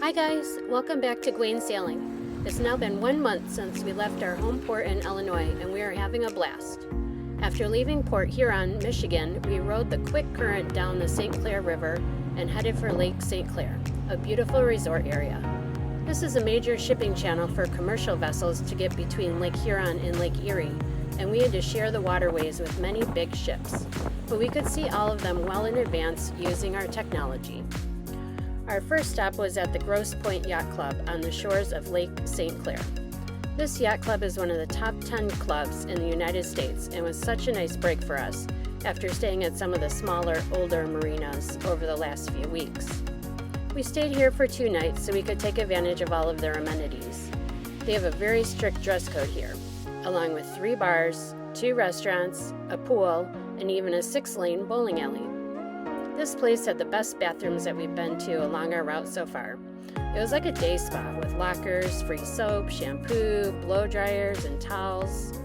Hi guys, welcome back to Gwayne Sailing. It's now been 1 month since we left our home port in Illinois and we are having a blast. After leaving Port Huron, Michigan, we rode the quick current down the St. Clair River and headed for Lake St. Clair, a beautiful resort area. This is a major shipping channel for commercial vessels to get between Lake Huron and Lake Erie, and we had to share the waterways with many big ships, but we could see all of them well in advance using our technology. Our first stop was at the Grosse Pointe Yacht Club on the shores of Lake St. Clair. This yacht club is one of the top 10 clubs in the United States and was such a nice break for us after staying at some of the smaller, older marinas over the last few weeks. We stayed here for 2 nights so we could take advantage of all of their amenities. They have a very strict dress code here, along with 3 bars, 2 restaurants, a pool, and even a 6-lane bowling alley. This place had the best bathrooms that we've been to along our route so far. It was like a day spa with lockers, free soap, shampoo, blow dryers, and towels.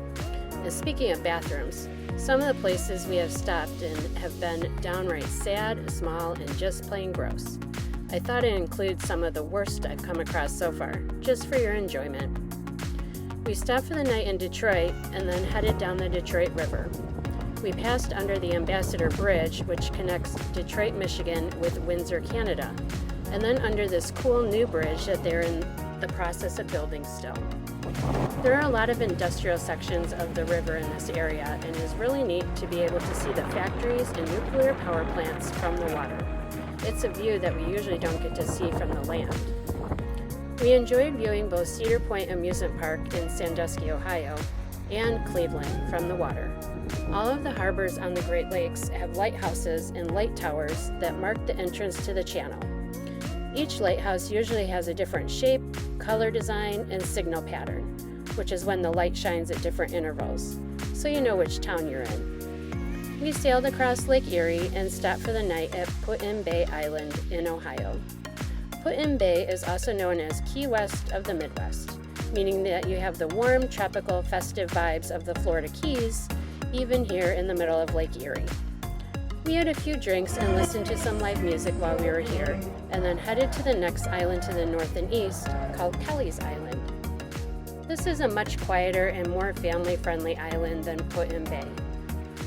And speaking of bathrooms, some of the places we have stopped in have been downright sad, small, and just plain gross. I thought I'd include some of the worst I've come across so far, just for your enjoyment. We stopped for the night in Detroit and then headed down the Detroit River. We passed under the Ambassador Bridge, which connects Detroit, Michigan with Windsor, Canada, and then under this cool new bridge that they're in the process of building still. There are a lot of industrial sections of the river in this area, and it is really neat to be able to see the factories and nuclear power plants from the water. It's a view that we usually don't get to see from the land. We enjoyed viewing both Cedar Point Amusement Park in Sandusky, Ohio, and Cleveland from the water. All of the harbors on the Great Lakes have lighthouses and light towers that mark the entrance to the channel. Each lighthouse usually has a different shape, color design, and signal pattern, which is when the light shines at different intervals, so you know which town you're in. We sailed across Lake Erie and stopped for the night at Put-in-Bay Island in Ohio. Put-in-Bay is also known as Key West of the Midwest, meaning that you have the warm, tropical, festive vibes of the Florida Keys, even here in the middle of Lake Erie. We had a few drinks and listened to some live music while we were here, and then headed to the next island to the north and east, called Kelly's Island. This is a much quieter and more family-friendly island than Put-in-Bay.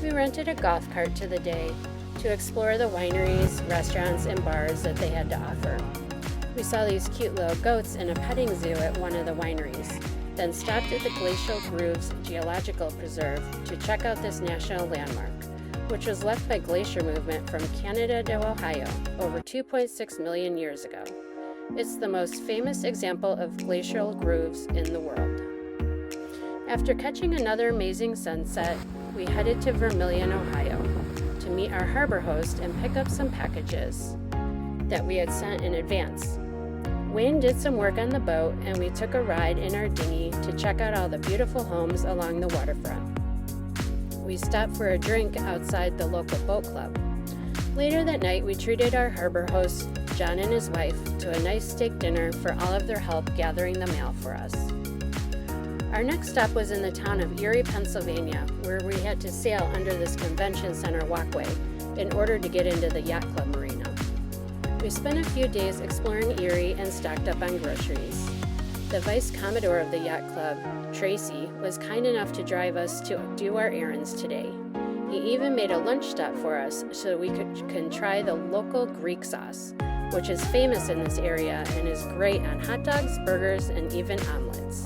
We rented a golf cart to the day to explore the wineries, restaurants, and bars that they had to offer. We saw these cute little goats in a petting zoo at one of the wineries, then stopped at the Glacial Grooves Geological Preserve to check out this national landmark, which was left by glacier movement from Canada to Ohio over 2.6 million years ago. It's the most famous example of glacial grooves in the world. After catching another amazing sunset, we headed to Vermilion, Ohio, to meet our harbor host and pick up some packages that we had sent in advance. Wayne did some work on the boat, and we took a ride in our dinghy to check out all the beautiful homes along the waterfront. We stopped for a drink outside the local boat club. Later that night, we treated our harbor host, John and his wife, to a nice steak dinner for all of their help gathering the mail for us. Our next stop was in the town of Erie, Pennsylvania, where we had to sail under this convention center walkway in order to get into the yacht club marina. We spent a few days exploring Erie and stocked up on groceries. The Vice Commodore of the yacht club, Tracy, was kind enough to drive us to do our errands today. He even made a lunch stop for us so we can try the local Greek sauce, which is famous in this area and is great on hot dogs, burgers, and even omelets.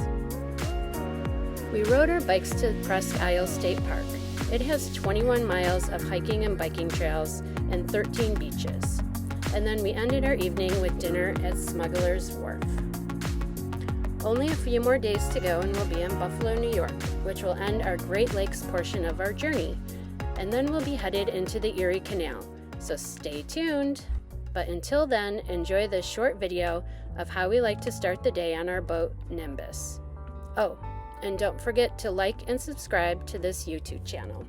We rode our bikes to Presque Isle State Park. It has 21 miles of hiking and biking trails and 13 beaches. And then we ended our evening with dinner at Smuggler's Wharf. Only a few more days to go and we'll be in Buffalo, New York, which will end our Great Lakes portion of our journey. And then we'll be headed into the Erie Canal, so stay tuned. But until then, enjoy this short video of how we like to start the day on our boat, Nimbus. Oh, and don't forget to like and subscribe to this YouTube channel.